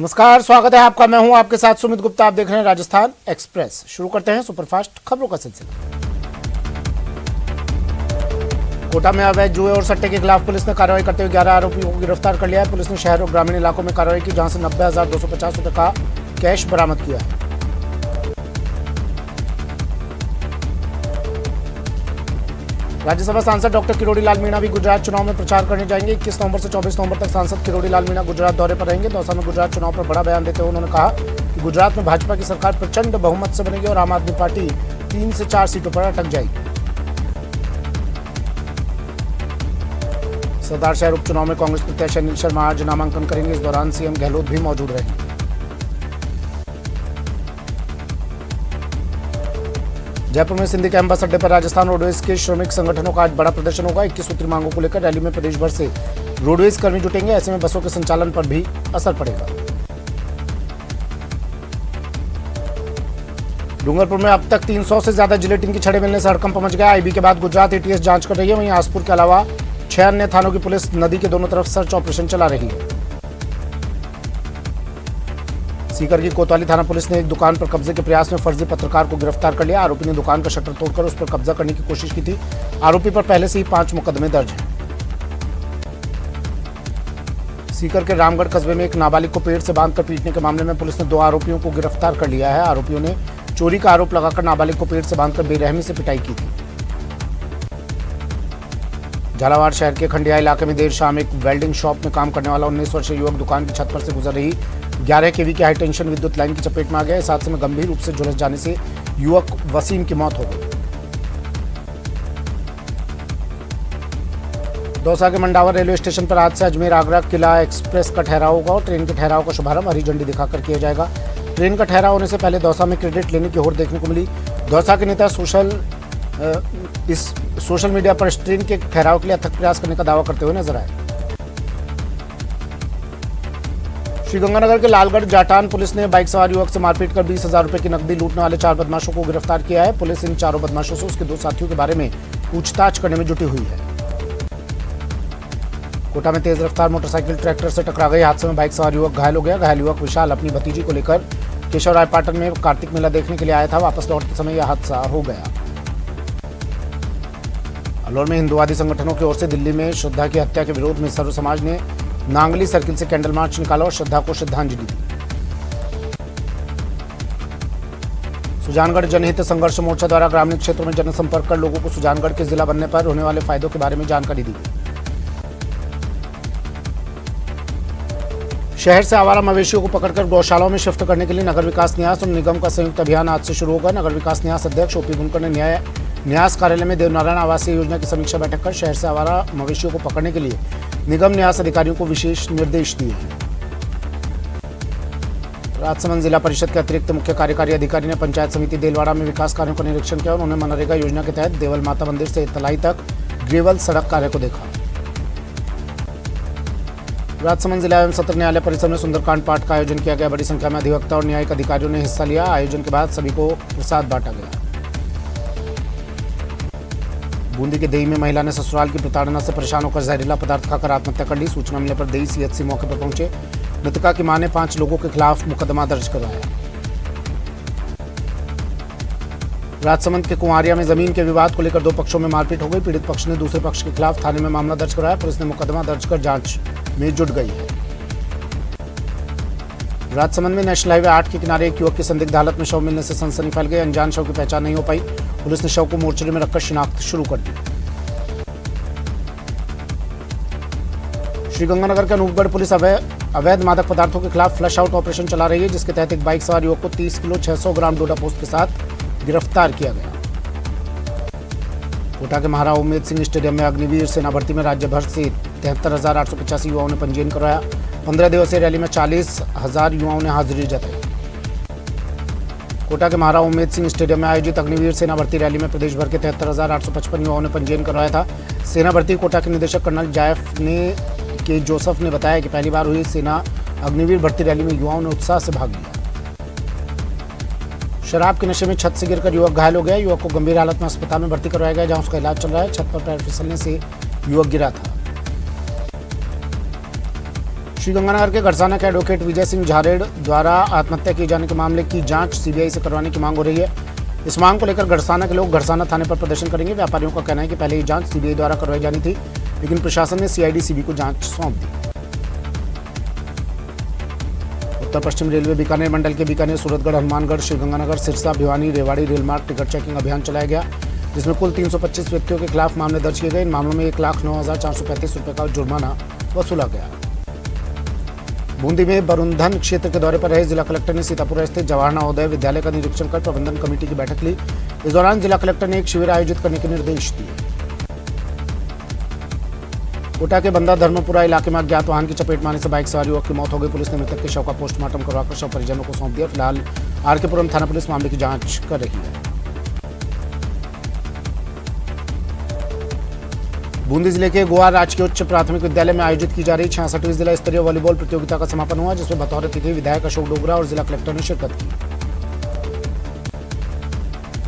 नमस्कार, स्वागत है आपका। मैं हूं आपके साथ सुमित गुप्ता। आप देख रहे हैं राजस्थान एक्सप्रेस। शुरू करते हैं सुपरफास्ट खबरों का सिलसिला। कोटा में अवैध जुए और सट्टे के खिलाफ पुलिस ने कार्रवाई करते हुए 11 आरोपियों को गिरफ्तार कर लिया है। पुलिस ने शहर और ग्रामीण इलाकों में कार्रवाई की, जहां से 90,250 रुपए का कैश बरामद किया है। राज्यसभा सांसद डॉक्टर किरोड़ी लाल मीणा भी गुजरात चुनाव में प्रचार करने जाएंगे। 21 नवंबर से 24 नवंबर तक सांसद किरोड़ी लाल मीणा गुजरात दौरे पर रहेंगे। दौसा में गुजरात चुनाव पर बड़ा बयान देते हुए उन्होंने कहा कि गुजरात में भाजपा की सरकार प्रचंड बहुमत से बनेगी और आम आदमी पार्टी 3 से 4 सीटों पर अटक जाएगी। सरदार शहर उपचुनाव में कांग्रेस प्रत्याशी अनिल शर्मा आज नामांकन करेंगे। इस दौरान सीएम गहलोत भी मौजूद रहेंगे। जयपुर में सिंधी कैंप बस अड्डे पर राजस्थान रोडवेज के श्रमिक संगठनों का आज बड़ा प्रदर्शन होगा। 21 सूत्री मांगों को लेकर रैली में प्रदेश भर से रोडवेज कर्मी जुटेंगे। ऐसे में बसों के संचालन पर भी असर पड़ेगा। डूंगरपुर में अब तक 300 से ज्यादा जिलेटिन की छड़ें मिलने से हड़कंप मच गया। आईबी के बाद गुजरात एटीएस जांच कर रही है। वहीं आसपुर के अलावा 6 अन्य थानों की पुलिस नदी के दोनों तरफ सर्च ऑपरेशन चला रही है। सीकर की कोतवाली थाना पुलिस ने एक दुकान पर कब्जे के प्रयास में फर्जी पत्रकार को गिरफ्तार कर लिया। आरोपी ने दुकान का शटर तोड़कर उस पर कब्जा करने की कोशिश की थी। आरोपी पर पहले से ही 5 मुकदमे दर्ज हैं। सीकर के रामगढ़ कस्बे में एक नाबालिग को पेड़ से बांधकर पीटने के मामले में पुलिस ने 2 आरोपियों को गिरफ्तार कर लिया है। आरोपियों ने चोरी का आरोप लगाकर नाबालिग को पेड़ से बांधकर बेरहमी से पिटाई की थी। झालावाड़ शहर के खंडिया इलाके में देर शाम एक वेल्डिंग शॉप में काम करने वाला 19 वर्षीय युवक दुकान की छत पर से गुजर रही 11 केवी की हाई टेंशन विद्युत लाइन की चपेट में आ गया। इस हादसे में गंभीर रूप से झुलस जाने से युवक वसीम की मौत हो गई। दौसा के मंडावर रेलवे स्टेशन पर आज से अजमेर आगरा किला एक्सप्रेस का ठहराव होगा और ट्रेन के ठहराव का शुभारंभ हरी झंडी दिखाकर किया जाएगा। ट्रेन का ठहराव होने से पहले दौसा में क्रेडिट लेने की होड़ देखने को मिली। दौसा के नेता सोशल मीडिया पर इस ट्रेन के ठहराव के लिए अथक प्रयास करने का दावा करते हुए नजर आए। श्रीगंगानगर के लालगढ़ जाटान पुलिस ने बाइक सवार युवक से मारपीट कर 20,000 रुपए की नकदी लूटने वाले 4 बदमाशों को गिरफ्तार किया है। पुलिस इन चारों बदमाशों से उसके 2 साथियों के बारे में पूछताछ करने में जुटी हुई है। कोटा में तेज रफ्तार मोटरसाइकिल ट्रैक्टर से टकरा गई। हादसे में बाइक सवार युवक घायल हो गया। घायल युवक विशाल अपनी भतीजी को लेकर केशवराय पाटन में कार्तिक मेला देखने के लिए आया था। वापस लौटते समय यह हादसा हो गया। अलवर में हिंदुवादी संगठनों की ओर से दिल्ली में श्रद्धा की हत्या के विरोध में सर्व समाज ने नांगली सर्किल से कैंडल मार्च निकाला और श्रद्धा को श्रद्धांजलि दी। सुजानगढ़ जनहित संघर्ष मोर्चा द्वारा ग्रामीण क्षेत्रों में जनसंपर्क कर लोगों को सुजानगढ़ के जिला बनने पर होने वाले फायदों के बारे में जानकारी दी गई। शहर से आवारा मवेशियों को पकड़कर गौशालाओं में शिफ्ट करने के लिए नगर विकास न्यास और निगम का संयुक्त अभियान आज से शुरू होगा। नगर विकास न्यास अध्यक्ष ओपी बुनकर ने न्यास कार्यालय में देवनारायण आवासीय योजना की समीक्षा बैठक कर शहर से आवारा मवेशियों को पकड़ने के लिए निगम न्यास अधिकारियों को विशेष निर्देश दिए हैं। राजसमंद जिला परिषद के अतिरिक्त मुख्य कार्यकारी अधिकारी ने पंचायत समिति देलवाड़ा में विकास कार्यों का निरीक्षण किया। उन्होंने मनरेगा योजना के तहत देवल माता मंदिर से तलाई तक ग्रेवल सड़क कार्य को देखा। राजसमंद जिला एवं सत्र न्यायालय परिसर में सुंदरकांड पाठ का आयोजन किया गया। बड़ी संख्या में अधिवक्ता और न्यायिक अधिकारियों ने हिस्सा लिया। आयोजन के बाद सभी को प्रसाद बांटा गया। बूंदी के देई में महिला ने ससुराल की प्रताड़ना से परेशान होकर जहरीला पदार्थ खाकर आत्महत्या कर ली। सूचना मिलने पर देई सीएचसी मौके पर पहुंचे। मृतका की मां ने 5 लोगों के खिलाफ मुकदमा दर्ज करवाया। राजसमंद के कुंवारिया में जमीन के विवाद को लेकर 2 पक्षों में मारपीट हो गई। पीड़ित पक्ष ने दूसरे पक्ष के खिलाफ थाने में मामला दर्ज कराया। पुलिस ने मुकदमा दर्ज कर जांच में जुट गई है। राजसमंद में नेशनल हाईवे 8 के किनारे एक युवक की संदिग्ध हालत में शव मिलने से सनसनी फैल गई। अनजान शव की पहचान नहीं हो पाई। पुलिस ने शव को मोर्चरी में रखकर शिनाख्त शुरू कर दी। श्रीगंगानगर के अनूपगढ़ पुलिस अवैध मादक पदार्थों के खिलाफ फ्लश आउट ऑपरेशन चला रही है, जिसके तहत एक बाइक सवार युवक को 30 किलो 600 ग्राम डोडा पोस्ट के साथ गिरफ्तार किया गया। कोटा के महाराजा उम्मेद सिंह स्टेडियम में अग्निवीर सेना भर्ती में राज्य भर से 73,885 युवाओं ने पंजीयन कराया। 15 दिवसीय रैली में 40,000 युवाओं ने हाजिरी जताई। कोटा के महाराजा उम्मेद सिंह स्टेडियम में आयोजित अग्निवीर सेना भर्ती रैली में प्रदेश भर के 73,855 युवाओं ने पंजीयन करवाया था। सेना भर्ती कोटा के निदेशक कर्नल जोसेफ ने बताया कि पहली बार हुई सेना अग्निवीर भर्ती रैली में युवाओं ने उत्साह से भाग लिया। शराब के नशे में छत से गिरकर युवक घायल हो गया। युवक को गंभीर हालत में अस्पताल में भर्ती करवाया गया, जहां उसका इलाज चल रहा है। छत पर पैर फिसलने से युवक गिरा था। श्रीगंगानगर के घड़साना के एडवोकेट विजय सिंह झारेड़ द्वारा आत्महत्या किए जाने के मामले की जांच सीबीआई से करवाने की मांग हो रही है। इस मांग को लेकर घड़साना के लोग घड़साना थाने पर प्रदर्शन करेंगे। व्यापारियों का कहना है कि पहले ये जांच सीबीआई द्वारा करवाई जानी थी, लेकिन प्रशासन ने सीआईडी को जांच सौंप दी। उत्तर पश्चिम रेलवे बीकानेर मंडल के बीकानेर, सूरतगढ़, हनुमानगढ़, श्रीगंगानगर, सिरसा, भिवानी, रेवाड़ी रेलमार्ग टिकट चेकिंग अभियान चलाया गया, जिसमें कुल 325 व्यक्तियों के खिलाफ मामले दर्ज किए गए। इन मामलों में 1,09,435 रुपये का जुर्माना वसूला गया। बूंदी में बरुंधन क्षेत्र के दौरे पर रहे जिला कलेक्टर ने सीतापुर स्थित जवाहर नवोदय विद्यालय का निरीक्षण कर प्रबंधन कमेटी की बैठक ली। इस दौरान जिला कलेक्टर ने एक शिविर आयोजित करने के निर्देश दिए। कोटा के बंदा धर्मपुरा इलाके में अज्ञात वाहन की चपेट में आने से बाइक सवार युवक की मौत हो गई। पुलिस ने मृतक के शव का पोस्टमार्टम करवाकर शव परिजनों को सौंप दिया। फिलहाल आरकेपुरम थाना पुलिस मामले की जांच कर रही है। बूंदी जिले के गोवा राजकीय उच्च प्राथमिक विद्यालय में आयोजित की जा रही 66वीं जिला स्तरीय वॉलीबॉल प्रतियोगिता का समापन हुआ, जिसमें बतौर अतिथि विधायक अशोक डोगरा और जिला कलेक्टर ने शिरकत की।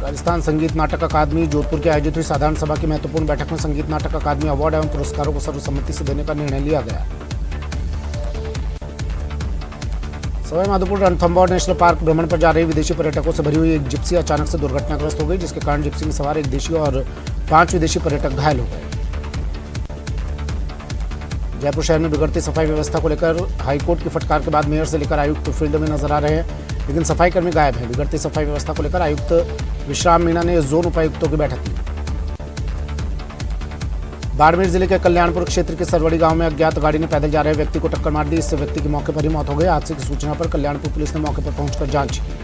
राजस्थान संगीत नाटक अकादमी जोधपुर के आयोजित हुई साधारण सभा की महत्वपूर्ण बैठक में संगीत नाटक अकादमी अवार्ड एवं पुरस्कारों को सर्वसम्मति से देने का निर्णय लिया गया। सवाई माधोपुर रणथंभौर नेशनल पार्क भ्रमण पर जा रहे विदेशी पर्यटकों से भरी हुई एक जिप्सी अचानक से दुर्घटनाग्रस्त हो गई, जिसके कारण जिप्सी में सवार एक देशी और 5 विदेशी पर्यटक घायल हो गए। जयपुर शहर में बिगड़ती सफाई व्यवस्था को लेकर हाईकोर्ट की फटकार के बाद मेयर से लेकर आयुक्त फील्ड में नजर आ रहे हैं, लेकिन सफाई कर्मी गायब हैं। बिगड़ती सफाई व्यवस्था को लेकर आयुक्त विश्राम मीणा ने जोन उपायुक्तों की बैठक ली। बाड़मेर जिले के कल्याणपुर क्षेत्र के सरवड़ी गांव में अज्ञात गाड़ी ने पैदल जा रहे व्यक्ति को टक्कर मार दी। इससे व्यक्ति की मौके पर ही मौत हो गई। हादसे की सूचना पर कल्याणपुर पुलिस ने मौके पर पहुंचकर जांच की।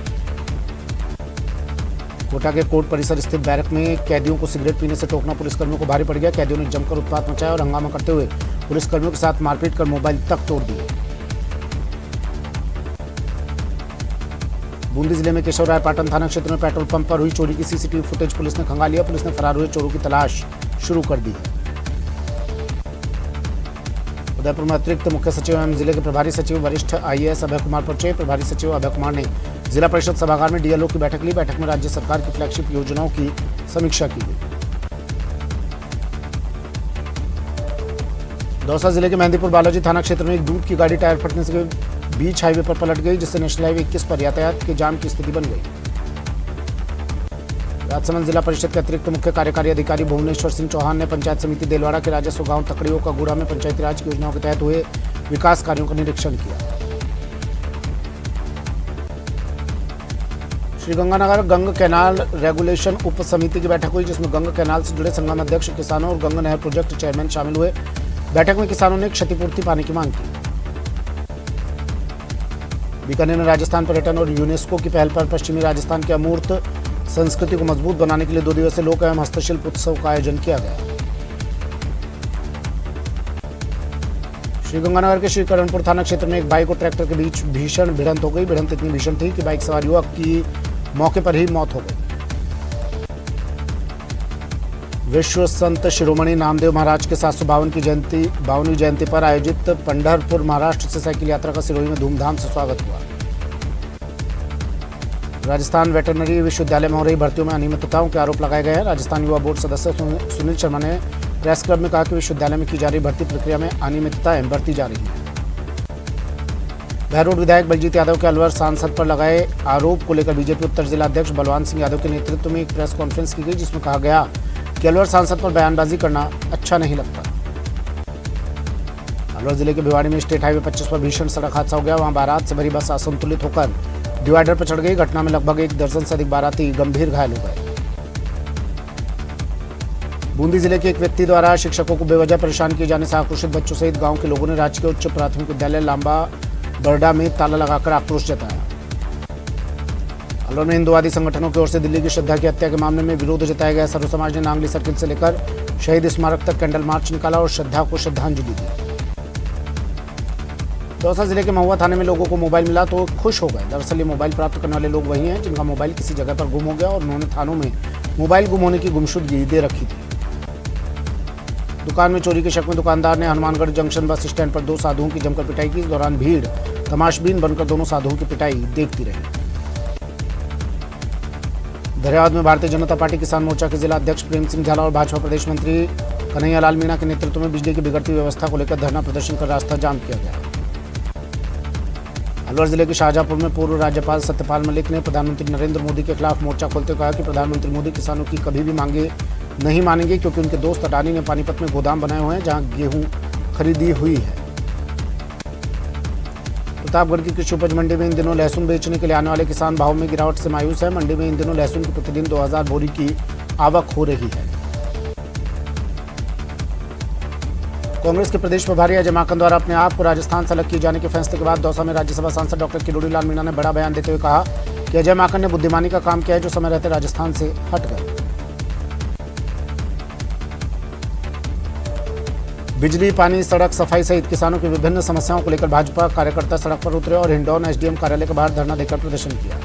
कोटा के कोर्ट परिसर स्थित बैरक में कैदियों को सिगरेट पीने से टोकना पुलिसकर्मियों को भारी पड़ गया। कैदियों ने जमकर उत्पात मचाया और हंगामा करते हुए पुलिसकर्मियों के साथ मारपीट कर मोबाइल तक तोड़ दिए। बूंदी जिले में केशवरायपाटन थाना क्षेत्र में पेट्रोल पंप पर हुई चोरी की सीसीटीवी फुटेज पुलिस ने खंगाल लिया। पुलिस ने फरार हुए चोरों की तलाश शुरू कर दी है। उदयपुर में अतिरिक्त मुख्य सचिव एवं जिले के प्रभारी सचिव वरिष्ठ आईएएस अभय कुमार पहुंचे। प्रभारी सचिव अभय कुमार ने जिला परिषद सभागार में डीएलओ की बैठक ली। बैठक में राज्य सरकार की फ्लैगशिप योजनाओं की समीक्षा की गई। दौसा जिले के मेहंदीपुर बालाजी थाना क्षेत्र में एक दूध की गाड़ी टायर फटने से बीच हाईवे पर पलट गई, जिससे नेशनल हाईवे 21 पर यातायात के जाम की स्थिति बन गई। राजसमंद जिला परिषद के अतिरिक्त मुख्य कार्यकारी अधिकारी भुवनेश्वर सिंह चौहान ने पंचायत समिति देलवाड़ा के राजस्व गांव तकड़ियों का गुड़ा में पंचायती राज की योजनाओं के तहत हुए विकास कार्यों का निरीक्षण किया। श्रीगंगानगर गंग कैनाल रेगुलेशन उप समिति की बैठक हुई, जिसमें गंग कैनाल से जुड़े संगम अध्यक्ष, किसानों और गंग नहर प्रोजेक्ट चेयरमैन शामिल हुए। बैठक में किसानों ने क्षतिपूर्ति पाने की मांग की। बीकानेर में राजस्थान पर्यटन और यूनेस्को की पहल पर पश्चिमी राजस्थान की अमूर्त संस्कृति को मजबूत बनाने के लिए 2 दिवसीय लोक एवं हस्तशिल्प उत्सव का आयोजन किया गया। श्रीगंगानगर के श्रीकरणपुर थाना क्षेत्र में एक बाइक और ट्रैक्टर के बीच भीषण भिड़ंत हो गई। भिड़ंत इतनी भीषण थी कि बाइक सवार युवक की मौके पर ही मौत हो गई। विश्व संत शिरोमणि नामदेव महाराज के 752वीं जयंती पर आयोजित पंढरपुर महाराष्ट्र से साइकिल यात्रा का सिरोही में धूमधाम से स्वागत हुआ। राजस्थान वेटरनरी विश्वविद्यालय में हो रही भर्तियों में अनियमितताओं के आरोप लगाए गए हैं। राजस्थान युवा बोर्ड सदस्य सुनील शर्मा ने प्रेस क्लब में कहा कि विश्वविद्यालय में की जा रही भर्ती प्रक्रिया में अनियमितताएं बरती जा रही हैं। बहरोड विधायक बलजीत यादव के अलवर सांसद पर लगाए आरोप को लेकर बीजेपी उत्तर जिला अध्यक्ष बलवान सिंह यादव के नेतृत्व में एक प्रेस कॉन्फ्रेंस की गई, जिसमें कहा गया कि अलवर सांसद पर बयानबाजी करना अच्छा नहीं लगता। अलवर जिले के भिवाड़ी में स्टेट हाईवे 25 पर भीषण सड़क हादसा हो गया। वहां बारात से भरी बस असंतुलित होकर डिवाइडर पर चढ़ गई। घटना में लगभग 1 दर्जन से अधिक बाराती गंभीर घायल हो गए। बूंदी जिले के एक व्यक्ति द्वारा शिक्षकों को बेवजह परेशान किए जाने से आक्रोशित बच्चों सहित गांव के लोगों ने राजकीय उच्च प्राथमिक विद्यालय लांबा बरडा में ताला लगाकर आक्रोश जताया। अलवर में हिंदुवादी संगठनों की ओर से दिल्ली की श्रद्धा की हत्या के मामले में विरोध जताया गया। सर्व समाज ने नांगली सर्किल से लेकर शहीद स्मारक तक कैंडल मार्च निकाला और श्रद्धा को श्रद्धांजलि दी। दौसा जिले के महुआ थाने में लोगों को मोबाइल मिला तो खुश हो गए। दरअसल ये मोबाइल प्राप्त करने वाले लोग वही हैं जिनका मोबाइल किसी जगह पर गुम हो गया और उन्होंने थानों में मोबाइल गुम होने की गुमशुदगी दे रखी थी। दुकान में चोरी के शक में दुकानदार ने हनुमानगढ़ जंक्शन बस स्टैंड पर 2 साधुओं की जमकर पिटाई की। इस दौरान भीड़ तमाशबीन बनकर दोनों साधुओं की पिटाई देखती रही। धरियावाद में भारतीय जनता पार्टी किसान मोर्चा के जिला अध्यक्ष प्रेम सिंह झाला और भाजपा प्रदेश मंत्री कन्हैया लाल मीणा के नेतृत्व में बिजली की बिगड़ती व्यवस्था को लेकर धरना प्रदर्शन कर रास्ता जाम किया गया। अलवर जिले के शाहजहांपुर में पूर्व राज्यपाल सत्यपाल मलिक ने प्रधानमंत्री नरेंद्र मोदी के खिलाफ मोर्चा खोलते हुए कहा कि प्रधानमंत्री मोदी किसानों की कभी भी मांगे नहीं मानेंगे, क्योंकि उनके दोस्त अडानी ने पानीपत में गोदाम बनाए हुए हैं जहां गेहूं खरीदी हुई है। प्रतापगढ़ की कृषि उपज मंडी में इन दिनों लहसुन बेचने के लिए आने वाले किसान भाव में गिरावट से मायूस है। मंडी में इन दिनों लहसुन की प्रतिदिन 2000 बोरी की आवक हो रही है। कांग्रेस के प्रदेश प्रभारी अजय माकन द्वारा अपने आप को राजस्थान से अलग किए जाने के फैसले के बाद दौसा में राज्यसभा सांसद डॉक्टर किरोड़ी लाल मीणा ने बड़ा बयान देते हुए कहा कि अजय माकन ने बुद्धिमानी का काम किया है, जो समय रहते राजस्थान से हट गए। बिजली, पानी, सड़क, सफाई सहित किसानों की विभिन्न समस्याओं को लेकर भाजपा कार्यकर्ता सड़क पर उतरे और हिंडौन एसडीएम कार्यालय के बाहर धरना देकर प्रदर्शन किया।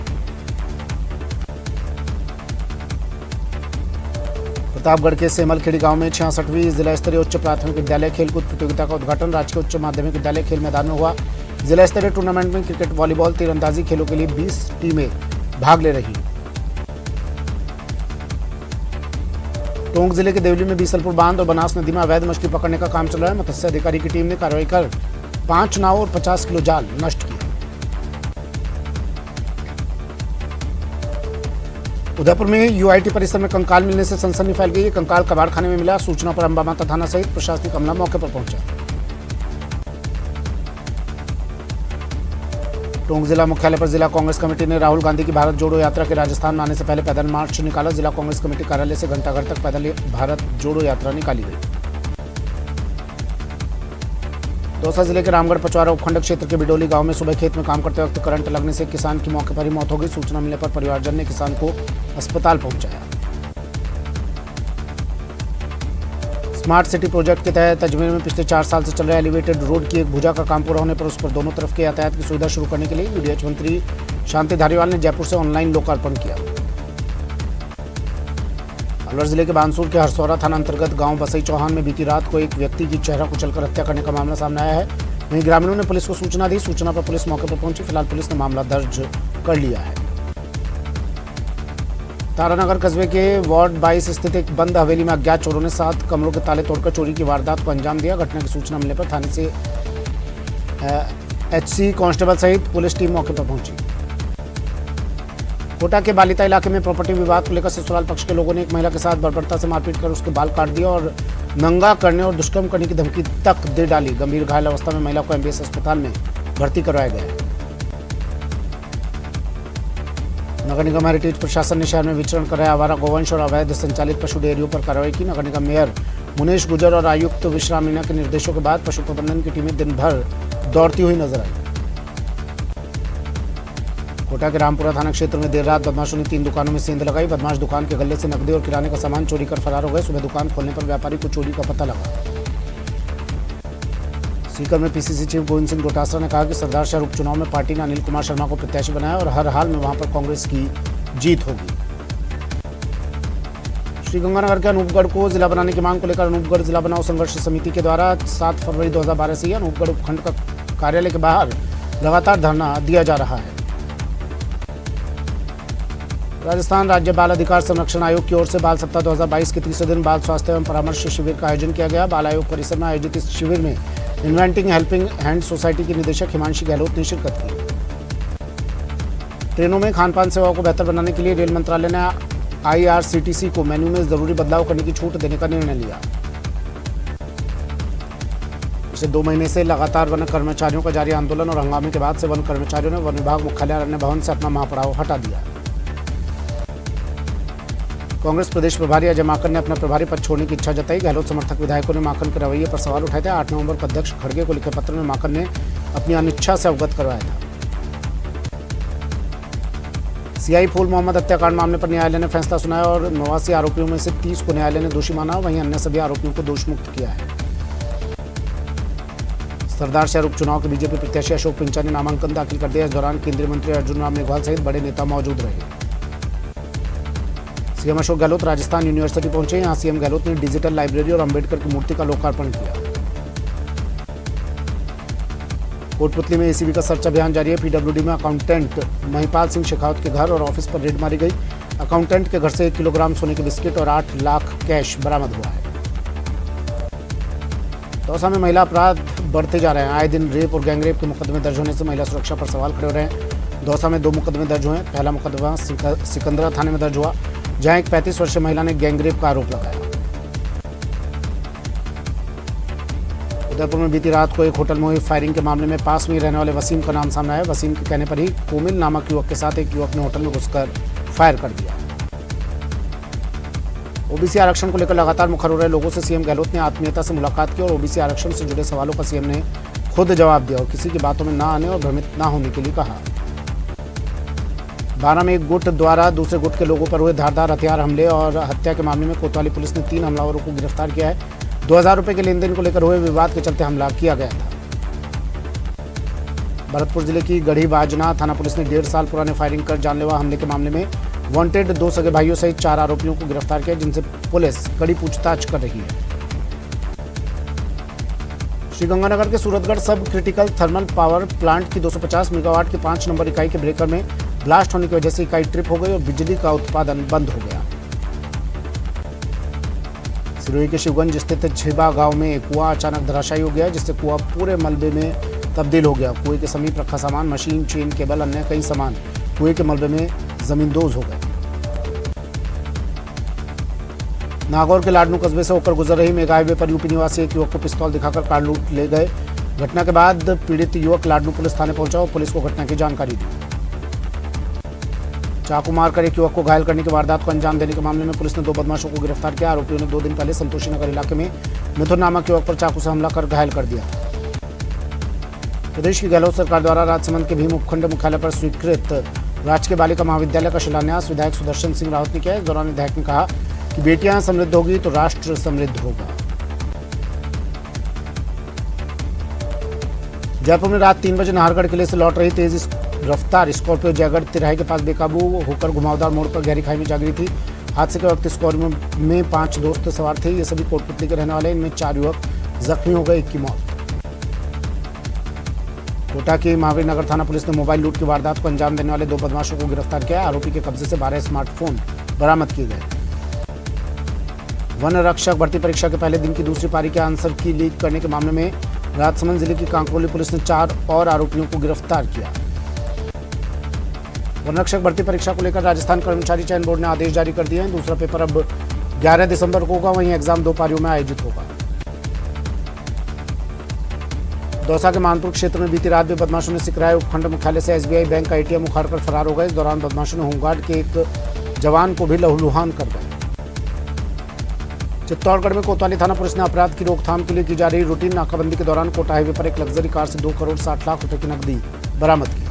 प्रतापगढ़ के सेमलखेड़ी गांव में 66वीं जिला स्तरीय उच्च प्राथमिक विद्यालय खेलकूद प्रतियोगिता का उद्घाटन राजकीय उच्च माध्यमिक विद्यालय खेल मैदान में हुआ। जिला स्तरीय टूर्नामेंट में क्रिकेट, वॉलीबॉल, तीरंदाजी खेलों के लिए 20 टीमें भाग ले रही। टोंक जिले के देवली में बीसलपुर बांध और बनास नदी में अवैध मछली पकड़ने का काम चल रहा है। मत्स्य अधिकारी की टीम ने कार्रवाई कर 5 नाव और 50 किलो जाल नष्ट किया। उदयपुर में यूआईटी परिसर में कंकाल मिलने से सनसनी फैल गई। कंकाल कबाड़खाने में मिला। सूचना पर अंबा माता थाना सहित प्रशासनिक अमला मौके पर पहुंचा। टोंक जिला मुख्यालय पर जिला कांग्रेस कमेटी ने राहुल गांधी की भारत जोड़ो यात्रा के राजस्थान में आने से पहले पैदल मार्च निकाला। जिला कांग्रेस कमेटी कार्यालय से घंटाघर तक पैदल भारत जोड़ो यात्रा निकाली गई। दौसा जिले के रामगढ़ पचवारा उपखंड क्षेत्र के बिडोली गांव में सुबह खेत में काम करते वक्त करंट लगने से किसान की मौके पर ही मौत हो गई। सूचना मिलने पर परिवारजन ने किसान को अस्पताल पहुंचाया। स्मार्ट सिटी प्रोजेक्ट के तहत अजमेर में पिछले 4 साल से चल रहे एलिवेटेड रोड की एक भुजा का काम पूरा होने पर उस पर दोनों तरफ के यातायात की सुविधा शुरू करने के लिए यूडीएच मंत्री शांति धारीवाल ने जयपुर से ऑनलाइन लोकार्पण किया। अलवर जिले के बानसूर के हरसौरा थाना अंतर्गत गांव बसई चौहान में बीती रात को एक व्यक्ति की चेहरा कुचलकर हत्या करने का मामला सामने आया है। वहीं ग्रामीणों ने पुलिस को सूचना दी। सूचना पर पुलिस मौके पर पहुंची। फिलहाल पुलिस ने मामला दर्ज कर लिया है। तारानगर कस्बे के वार्ड 22 स्थित एक बंद हवेली में अज्ञात चोरों ने 7 कमरों के ताले तोड़कर चोरी की वारदात को अंजाम दिया। घटना की सूचना मिलने पर थाने से एचसी कांस्टेबल सहित पुलिस टीम मौके पर पहुंची। कोटा के बालिता इलाके में प्रॉपर्टी विवाद को लेकर ससुराल पक्ष के लोगों ने एक महिला के साथ बर्बरता से मारपीट कर उसके बाल काट दिया और नंगा करने और दुष्कर्म करने की धमकी तक दे डाली। गंभीर घायल अवस्था में महिला को एमबीएस अस्पताल में भर्ती करवाया गया है। नगर निगम हेरिटेज प्रशासन ने शहर में विचरण कर रहे आवारा गोवंश और अवैध संचालित पशु डेयरियों पर कार्रवाई की। नगर निगम मेयर मुनेश गुजर और आयुक्त विश्राम मीणा के निर्देशों के बाद पशु प्रबंधन की टीमें दिन भर दौड़ती हुई नजर आई। कोटा के रामपुरा थाना क्षेत्र में देर रात बदमाशों ने 3 दुकानों में सेंध लगाई। बदमाश दुकान के गल्ले से नकदी और किराने का सामान चोरी कर फरार हो गए। सुबह दुकान खोलने पर व्यापारी को चोरी का पता लगा। सीकर में पीसीसी चीफ गोविंद सिंह डोटासरा ने कहा कि सरदार शहर उपचुनाव में पार्टी ने अनिल कुमार शर्मा को प्रत्याशी बनाया और हर हाल में वहां पर कांग्रेस की जीत होगी। श्रीगंगानगर के अनूपगढ़ को जिला बनाने की मांग को लेकर अनूपगढ़ जिला बनाओ संघर्ष समिति के द्वारा 7 फरवरी 2012 से अनूपगढ़ उपखंड का कार्यालय के बाहर लगातार धरना दिया जा रहा है। राजस्थान राज्य बाल अधिकार संरक्षण आयोग की ओर से बाल सप्ताह 2022 के तीसरे दिन बाल स्वास्थ्य एवं परामर्श शिविर का आयोजन किया गया। बाल आयोग परिसर में आयोजित इस शिविर में इन्वेंटिंग हेल्पिंग हैंड सोसाइटी की निदेशक हिमांशी गहलोत ने शिरकत की। ट्रेनों में खानपान सेवाओं को बेहतर बनाने के लिए रेल मंत्रालय ने आईआरसीटीसी को मेन्यू में जरूरी बदलाव करने की छूट देने का निर्णय लिया। पिछले 2 महीने से लगातार वन कर्मचारियों का जारी आंदोलन और हंगामे के बाद से वन कर्मचारियों ने वन विभाग मुख्यालय अरण्य भवन से अपना महापड़ाव हटा दिया। कांग्रेस प्रदेश प्रभारी अजय माकन ने अपना प्रभारी पद छोड़ने की इच्छा जताई। गहलोत समर्थक विधायकों ने माकन के रवैये पर सवाल उठाए थे। 8 नवंबर को अध्यक्ष खड़गे को लिखे पत्र में माकन ने अपनी अनिच्छा से अवगत करवाया था। सीआई फूल मोहम्मद हत्याकांड मामले पर न्यायालय ने फैसला सुनाया और 89 आरोपियों में से 30 को न्यायालय ने दोषी माना। वहीं अन्य सभी आरोपियों को दोषमुक्त किया है। सरदार शहर उपचुनाव के बीजेपी प्रत्याशी अशोक पिंचा ने नामांकन दाखिल कर दिया। इस दौरान केंद्रीय मंत्री अर्जुन राम मेघवाल सहित बड़े नेता मौजूद रहे। सीएम अशोक गहलोत राजस्थान यूनिवर्सिटी पहुंचे। यहां सीएम गहलोत ने डिजिटल लाइब्रेरी और अंबेडकर की मूर्ति का लोकार्पण किया। कोटपुतली में एसीबी का सर्च अभियान जारी है। पीडब्ल्यूडी में अकाउंटेंट महिपाल सिंह शेखावत के घर और ऑफिस पर रेड मारी गई। अकाउंटेंट के घर से 1 किलोग्राम सोने के बिस्किट और 8 लाख कैश बरामद हुआ है। दौसा में महिला अपराध बढ़ते जा रहे हैं। आए दिन रेप और गैंगरेप के मुकदमे दर्ज होने से महिला सुरक्षा पर सवाल खड़े हो रहे हैं। दौसा में 2 मुकदमे दर्ज हुए। पहला मुकदमा सिकंदरा थाने में दर्ज हुआ, जहां एक 35 वर्षीय महिला ने गैंगरेप का आरोप लगाया। उदयपुर में बीती रात को एक होटल में हुई फायरिंग के मामले में पास में ही रहने वाले वसीम का नाम सामने आया। वसीम के कहने पर ही कोमिल नामक युवक के साथ एक युवक ने होटल में घुसकर फायर कर दिया। ओबीसी आरक्षण को लेकर लगातार मुखर हो रहे लोगों से सीएम गहलोत ने आत्मीयता से मुलाकात की और ओबीसी आरक्षण से जुड़े सवालों का सीएम ने खुद जवाब दिया और किसी की बातों में ना आने और भ्रमित ना होने के लिए कहा। बारा में एक गुट द्वारा दूसरे गुट के लोगों पर हुए धारदार हथियार हमले और हत्या के मामले में कोतवाली पुलिस ने 3 हमलावरों को गिरफ्तार किया है। 2000 रुपए के लेन देन को लेकर हुए विवाद के चलते हमला किया गया था। भरतपुर जिले की गढ़ी बाजना थाना पुलिस ने 1.5 साल पुराने फायरिंग कर जानलेवा हमले के मामले में वांटेड 2 सगे भाइयों सहित 4 आरोपियों को गिरफ्तार किया, जिनसे पुलिस कड़ी पूछताछ कर रही है। श्रीगंगानगर के सूरतगढ़ सब क्रिटिकल थर्मल पावर प्लांट की 250 मेगावाट की 5 नंबर इकाई के ब्रेकर में ब्लास्ट होने की वजह से इकाई ट्रिप हो गई और बिजली का उत्पादन बंद हो गया। सिरोही के शिवगंज स्थित छिबा गांव में एक कुआं अचानक धराशायी हो गया, जिससे कुआं पूरे मलबे में तब्दील हो गया। कुएं के समीप रखा सामान, मशीन, चेन, केबल, अन्य कई सामान कुएं के मलबे में जमींदोज हो गए। नागौर के लाडनू कस्बे से होकर गुजर रही मेगा हाईवे पर यूपी निवासी एक युवक को पिस्तौल दिखाकर कार लूट ले गए। घटना के बाद पीड़ित युवक लाडनू पुलिस थाने पहुंचा और पुलिस को घटना की जानकारी दी। चाकू मारकर एक युवक को घायल करने की वारदात को अंजाम देने के मामले में पुलिस ने 2 बदमाशों को गिरफ्तार किया। आरोपियों ने 2 दिन पहले संतोषी नगर इलाके में मिथुन नामक युवक पर चाकू से हमला कर घायल कर दिया। प्रदेश की गहलोत सरकार द्वारा राजसमंद के भीम उपखंड मुख्यालय पर स्वीकृत राजकीय बालिका महाविद्यालय का शिलान्यास विधायक सुदर्शन सिंह रावत ने किया। इस दौरान विधायक ने कहा कि बेटियां समृद्ध होगी तो राष्ट्र समृद्ध होगा। जयपुर में रात 3 बजे नाहरगढ़ किले से लौट रही तेज रफ्तार स्कॉर्पियो जयगढ़ तिराहे के पास बेकाबू होकर घुमावदार मोड़ पर गहरी खाई में जा गिरी थी। हादसे के वक्त स्कॉर्पियो में 5 दोस्त सवार थे। ये सभी कोटपुतली के रहने वाले। इनमें 4 युवक जख्मी हो गए, 1 की मौत। कोटा की महावीर नगर थाना पुलिस ने मोबाइल लूट की वारदात को अंजाम देने वाले 2 बदमाशों को गिरफ्तार किया। आरोपी के कब्जे से 12 स्मार्टफोन बरामद किए गए। वन रक्षक भर्ती परीक्षा के पहले दिन की दूसरी पारी के आंसर की लीक करने के मामले में राजसमंद जिले की कांकरोली पुलिस ने 4 और आरोपियों को गिरफ्तार किया। वन रक्षक भर्ती परीक्षा को लेकर राजस्थान कर्मचारी चयन बोर्ड ने आदेश जारी कर दिए हैं। दूसरा पेपर अब 11 दिसंबर को होगा, वहीं एग्जाम 2 पारियों में आयोजित होगा। दौसा के मानपुर क्षेत्र में बीती रात भी बदमाशों ने सिकराय उपखंड मुख्यालय से एसबीआई बैंक का एटीएम उखाड़कर फरार हो गए। इस दौरान बदमाशों ने होमगार्ड के एक जवान को भी लहूलुहान कर दिया। चित्तौड़गढ़ में कोतवाली थाना पुलिस ने अपराध की रोकथाम के लिए की जा रही रूटीन नाकाबंदी के दौरान कोटा हाईवे पर एक लग्जरी कार से 2 करोड़ 60 लाख रुपए की नकदी बरामद की।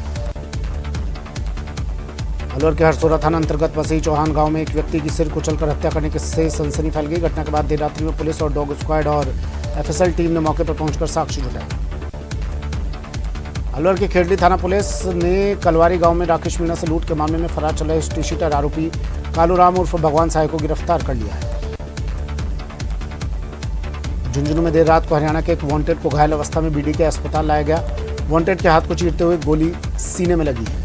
अलवर के हरसोरा थाना अंतर्गत वसई चौहान गांव में एक व्यक्ति की सिर कुचलकर हत्या करने से सनसनी फैल गई। घटना के बाद देर रात्रि में पुलिस और डॉग स्क्वाड और एफएसएल टीम ने मौके पर पहुंचकर साक्ष्य जुटाए। अलवर के खेड़ली थाना पुलिस ने कलवारी गांव में राकेश मीणा से लूट के मामले में फरार चल रहे टी शीटर आरोपी कालूराम उर्फ भगवान साय को गिरफ्तार कर लिया है। झुंझुनू में देर रात को हरियाणा के एक वांटेड को घायल अवस्था में बीडी के अस्पताल लाया गया। वांटेड के हाथ को चीरते हुए गोली सीने में लगी है।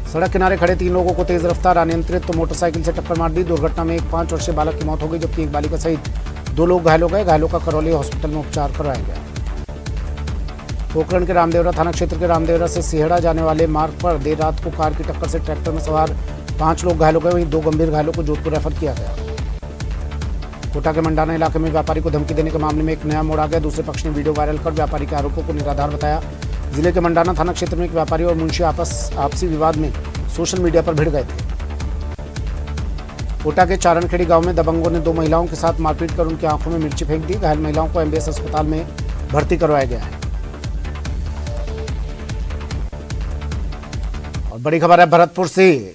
सड़क किनारे खड़े 3 लोगों को तेज रफ्तार अनियंत्रित तो मोटरसाइकिल से टक्कर मार दी। दुर्घटना में एक 5 वर्षीय बालक की मौत हो गई, जबकि एक बालिका सहित 2 लोग घायल हो गए। घायलों का करौली हॉस्पिटल में उपचार करवाया गया। पोखरण के रामदेवरा थाना क्षेत्र के रामदेवरा से सिहड़ा जाने वाले मार्ग पर देर रात को कार की टक्कर से ट्रैक्टर में सवार 5 लोग घायल हो गए, वहीं 2 गंभीर घायलों को जोधपुर रेफर किया गया। कोटा के मंडाना इलाके में व्यापारी को धमकी देने के मामले में एक नया मोड़ आ गया। दूसरे पक्ष ने वीडियो वायरल कर व्यापारी के आरोपों को निराधार बताया। जिले के मंडाना थाना क्षेत्र में एक व्यापारी और मुंशी आपसी विवाद में सोशल मीडिया पर भिड़ गए थे। कोटा के चारणखेड़ी गांव में दबंगों ने 2 महिलाओं के साथ मारपीट कर उनकी आंखों में मिर्ची फेंक दी। घायल महिलाओं को एमबीएस अस्पताल में भर्ती करवाया गया है। और बड़ी खबर है भरतपुर से।